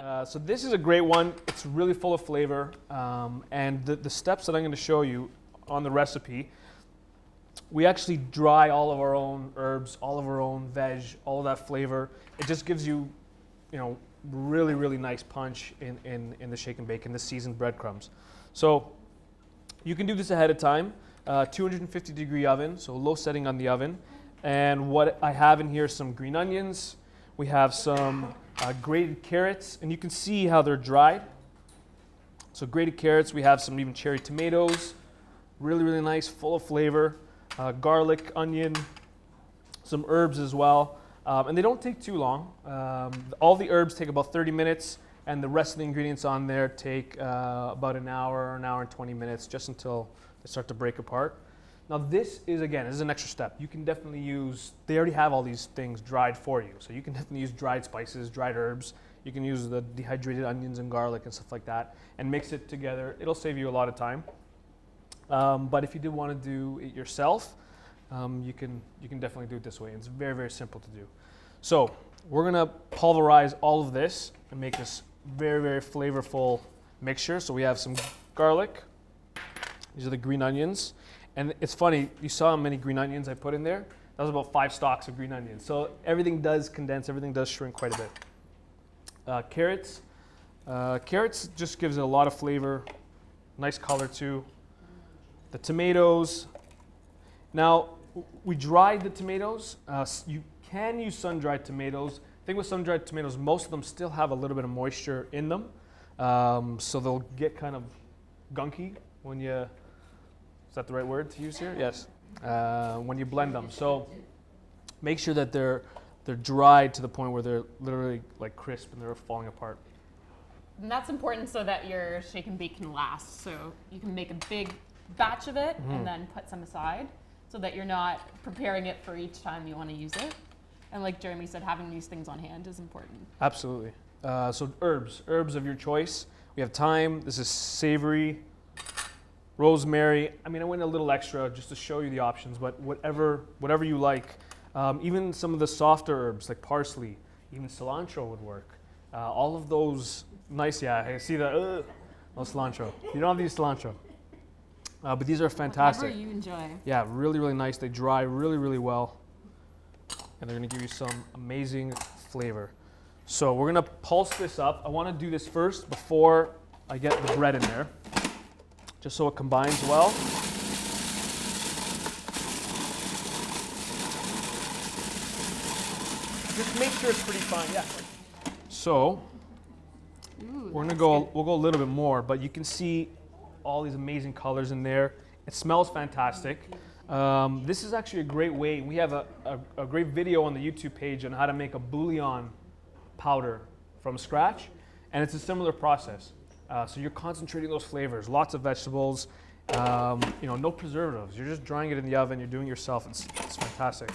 So this is a great one. It's really full of flavor. And the steps that I'm going to show you on the recipe, we actually dry all of our own herbs, all of our own veg, all of that flavor. It just gives you, really, really nice punch in the shake and bake, in the seasoned breadcrumbs. So you can do this ahead of time. 250-degree oven, so low setting on the oven. And what I have in here is some green onions. We have some grated carrots, and you can see how they're dried. So grated carrots, we have some even cherry tomatoes, really, really nice, full of flavor. Garlic, onion, some herbs as well. And they don't take too long. All the herbs take about 30 minutes, and the rest of the ingredients on there take about an hour and 20 minutes, just until they start to break apart. Now this is an extra step. You can definitely use, they already have all these things dried for you. So you can definitely use dried spices, dried herbs. You can use the dehydrated onions and garlic and stuff like that and mix it together. It'll save you a lot of time. But if you did want to do it yourself, you can definitely do it this way. It's very, very simple to do. So we're gonna pulverize all of this and make this very, very flavorful mixture. So we have some garlic. These are the green onions. And it's funny, you saw how many green onions I put in there? That was about 5 stalks of green onions. So everything does condense, everything does shrink quite a bit. Carrots. Carrots just gives it a lot of flavor, nice color too. The tomatoes. Now, we dried the tomatoes. You can use sun-dried tomatoes. The thing with sun-dried tomatoes, most of them still have a little bit of moisture in them. So they'll get kind of gunky when you, is that the right word to use here? Yes. When you blend them. So make sure that they're dried to the point where they're literally like crisp and they're falling apart. And that's important so that your shake and bake can last. So you can make a big batch of it and then put some aside so that you're not preparing it for each time you want to use it. And like Jeremy said, having these things on hand is important. Absolutely. So herbs of your choice. We have thyme. This is savory. Rosemary. I mean, I went a little extra just to show you the options, but whatever you like. Even some of the softer herbs like parsley, even cilantro would work. All of those nice, yeah, I see that, no cilantro. You don't have to use cilantro. But these are fantastic. Whatever you enjoy. Yeah, really, really nice. They dry really, really well. And they're gonna give you some amazing flavor. So we're gonna pulse this up. I wanna do this first before I get the bread in there, just so it combines well. Just make sure it's pretty fine, yeah. So, we'll go a little bit more, but you can see all these amazing colors in there. It smells fantastic. This is actually a great way. We have a great video on the YouTube page on how to make a bouillon powder from scratch, and it's a similar process. So you're concentrating those flavors, lots of vegetables, no preservatives. You're just drying it in the oven. You're doing it yourself. It's fantastic.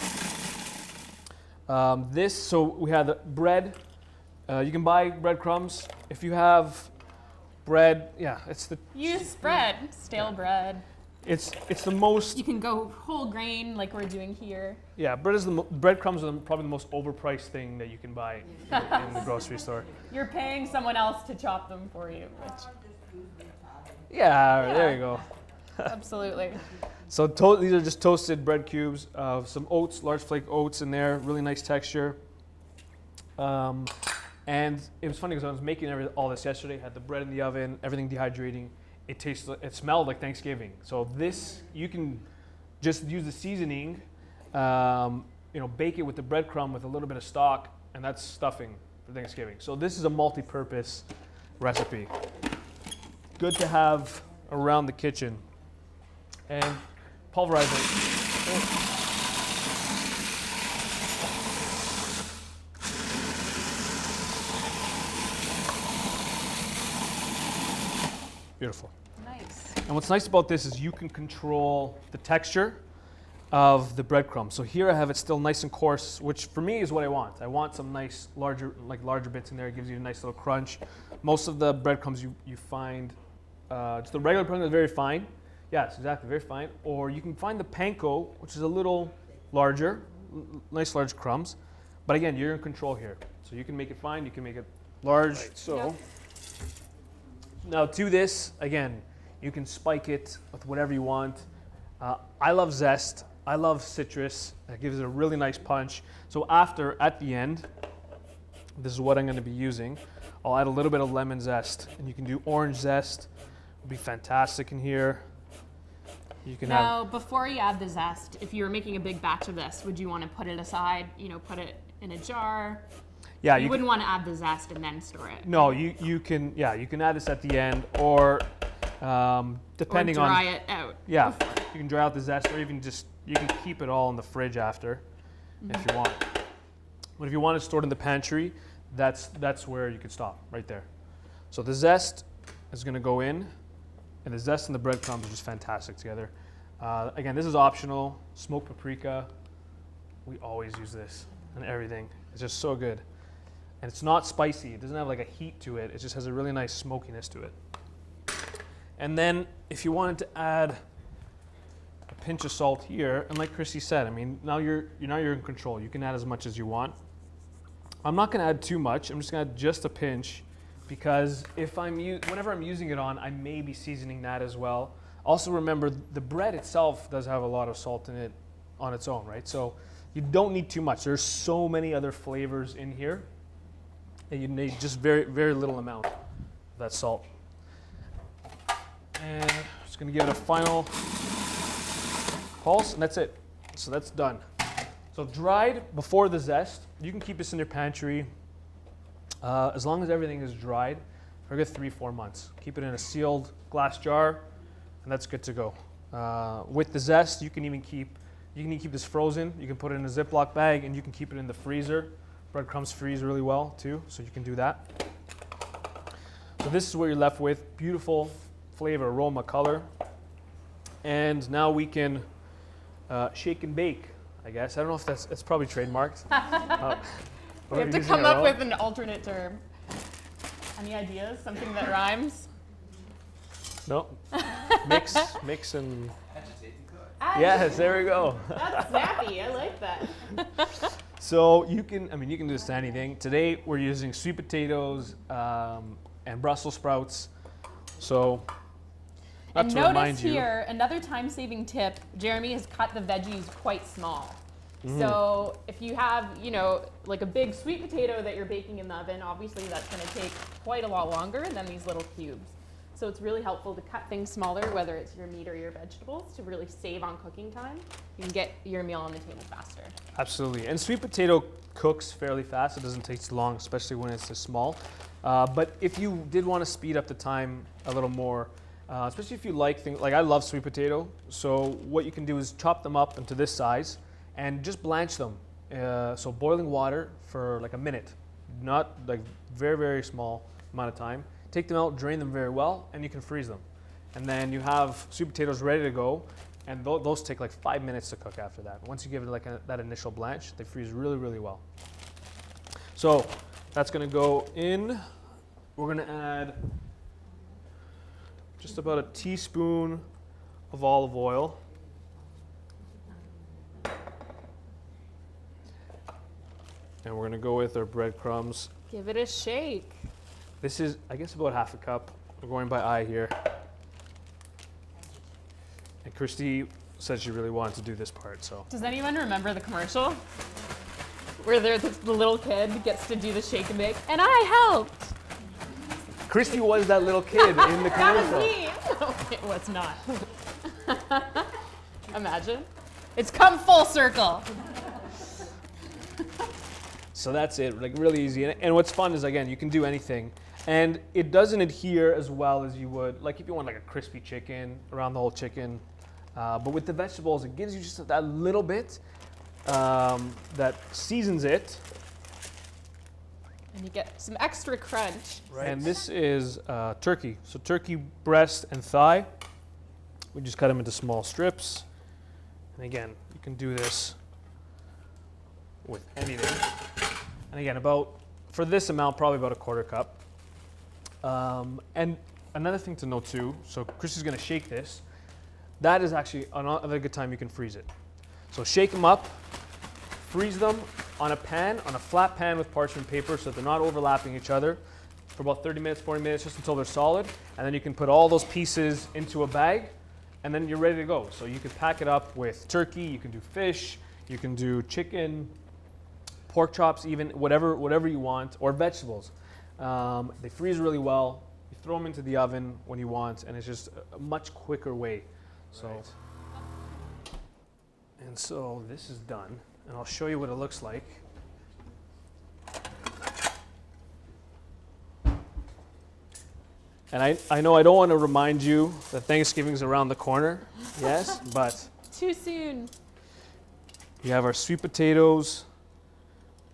So we have the bread. You can buy breadcrumbs. If you have bread, Use bread, stale bread. It's the most. You can go whole grain like we're doing here. Yeah, breadcrumbs are probably the most overpriced thing that you can buy in the grocery store. You're paying someone else to chop them for you. Yeah, there you go. Absolutely. So these are just toasted bread cubes, some oats, large flake oats in there, really nice texture. And it was funny because I was making all this yesterday, had the bread in the oven, everything dehydrating. It smelled like Thanksgiving. So this, you can just use the seasoning, bake it with the breadcrumb with a little bit of stock, and that's stuffing for Thanksgiving. So this is a multi-purpose recipe. Good to have around the kitchen. And pulverize it. Beautiful. Nice. And what's nice about this is you can control the texture of the breadcrumbs. So here I have it still nice and coarse, which for me is what I want. I want some nice larger bits in there. It gives you a nice little crunch. Most of the breadcrumbs you find, just the regular breadcrumbs are very fine. Yes, exactly, very fine. Or you can find the panko, which is a little larger, nice large crumbs. But again, you're in control here. So you can make it fine, you can make it large. Yep. So now to this, again, you can spike it with whatever you want. I love zest. I love citrus. That gives it a really nice punch. So at the end, this is what I'm going to be using. I'll add a little bit of lemon zest, and you can do orange zest. It'll be fantastic in here. You can Now, before you add the zest, if you were making a big batch of this, would you want to put it aside, put it in a jar? Yeah, you wouldn't want to add the zest and then store it. No, you can add this at the end, or depending or dry on it out. Yeah, you can dry out the zest, or even you can keep it all in the fridge after if you want. But if you want it stored in the pantry, that's where you could stop right there. So the zest is going to go in, and the zest and the breadcrumbs are just fantastic together. Again, this is optional. Smoked paprika, we always use this and everything. It's just so good. And it's not spicy. It doesn't have like a heat to it. It just has a really nice smokiness to it. And then if you wanted to add a pinch of salt here, and like Christy said, I mean, now you're in control. You can add as much as you want. I'm not going to add too much. I'm just going to add just a pinch, because whenever I'm using it on, I may be seasoning that as well. Also remember, the bread itself does have a lot of salt in it on its own, right? So you don't need too much. There's so many other flavors in here, and you need just very, very little amount of that salt. And I'm just going to give it a final pulse, and that's it. So that's done. So dried before the zest, you can keep this in your pantry as long as everything is dried for a good 3-4 months. Keep it in a sealed glass jar, and that's good to go. With the zest, you can keep this frozen. You can put it in a Ziploc bag, and you can keep it in the freezer. Breadcrumbs freeze really well too, so you can do that. So this is what you're left with. Beautiful flavor, aroma, color. And now we can shake and bake, I guess. I don't know if it's probably trademarked. We have to come up with an alternate term. Any ideas? Something that rhymes? No. Mix and... Agitate and cook. Yes, there we go. That's snappy. I like that. So you can do this to anything. Today we're using sweet potatoes and Brussels sprouts. So And to remind notice you, here, another time-saving tip, Jeremy has cut the veggies quite small. So if you have, like a big sweet potato that you're baking in the oven, obviously that's going to take quite a lot longer than these little cubes. So it's really helpful to cut things smaller, whether it's your meat or your vegetables, to really save on cooking time. You can get your meal on the table faster. Absolutely. And sweet potato cooks fairly fast. It doesn't take too long, especially when it's this small. But if you did want to speed up the time a little more, especially if you like things, like I love sweet potato. So what you can do is chop them up into this size and just blanch them. So boiling water for like a minute, not like very, very small amount of time. Take them out, drain them very well, and you can freeze them. And then you have sweet potatoes ready to go, and those take like 5 minutes to cook after that. Once you give it like that initial blanch, they freeze really, really well. So that's gonna go in. We're gonna add just about a teaspoon of olive oil. And we're gonna go with our breadcrumbs. Give it a shake. This is, I guess, about half a cup. We're going by eye here. And Christy said she really wanted to do this part, so. Does anyone remember the commercial? Where the little kid gets to do the shake and bake, and I helped. Christy was that little kid in the That commercial. was me. No, it was not. Imagine. It's come full circle. So that's it, like really easy. And what's fun is, again, you can do anything. And it doesn't adhere as well as you would, like if you want like a crispy chicken around the whole chicken. But with the vegetables, it gives you just that little bit that seasons it. And you get some extra crunch. Right. And this is turkey. So turkey breast and thigh. We just cut them into small strips. And again, you can do this with anything. And again, for this amount, probably about a quarter cup. And another thing to note too, so Christy's gonna shake this. That is actually another good time you can freeze it. So shake them up, freeze them on a flat pan with parchment paper so that they're not overlapping each other for about 30 minutes, 40 minutes, just until they're solid. And then you can put all those pieces into a bag and then you're ready to go. So you can pack it up with turkey, you can do fish, you can do chicken, pork chops, even whatever you want, or vegetables. They freeze really well. You throw them into the oven when you want, and it's just a much quicker way. So, and so this is done, and I'll show you what it looks like. And I know I don't want to remind you that Thanksgiving's around the corner, yes, but Too soon. we have our sweet potatoes,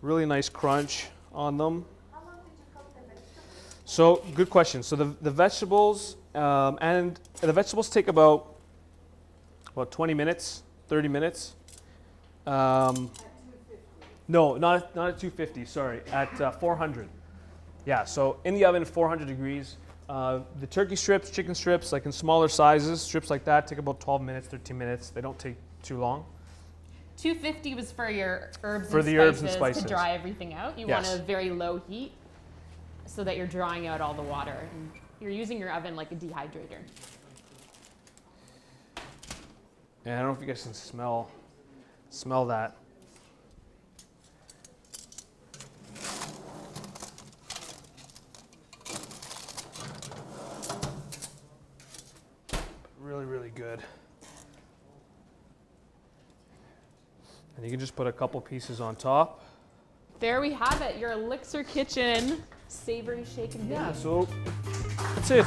really nice crunch on them. How long did you cook the vegetables? So, good question. So the vegetables and the vegetables take about 20 minutes, 30 minutes. At 250. No, not at 250. Sorry, at 400. Yeah. So in the oven, 400 degrees. The turkey strips, chicken strips, like in smaller sizes, strips like that take about 12 minutes, 13 minutes. They don't take too long. 250 was for your herbs For and the spices herbs and spices. to dry everything out. You Yes. want a very low heat so that you're drying out all the water. And you're using your oven like a dehydrator. And I don't know if you guys can smell that. Really, really good. And you can just put a couple pieces on top. There we have it, your Elixir Kitchen Savory Shake and Bake. Yeah, so that's it.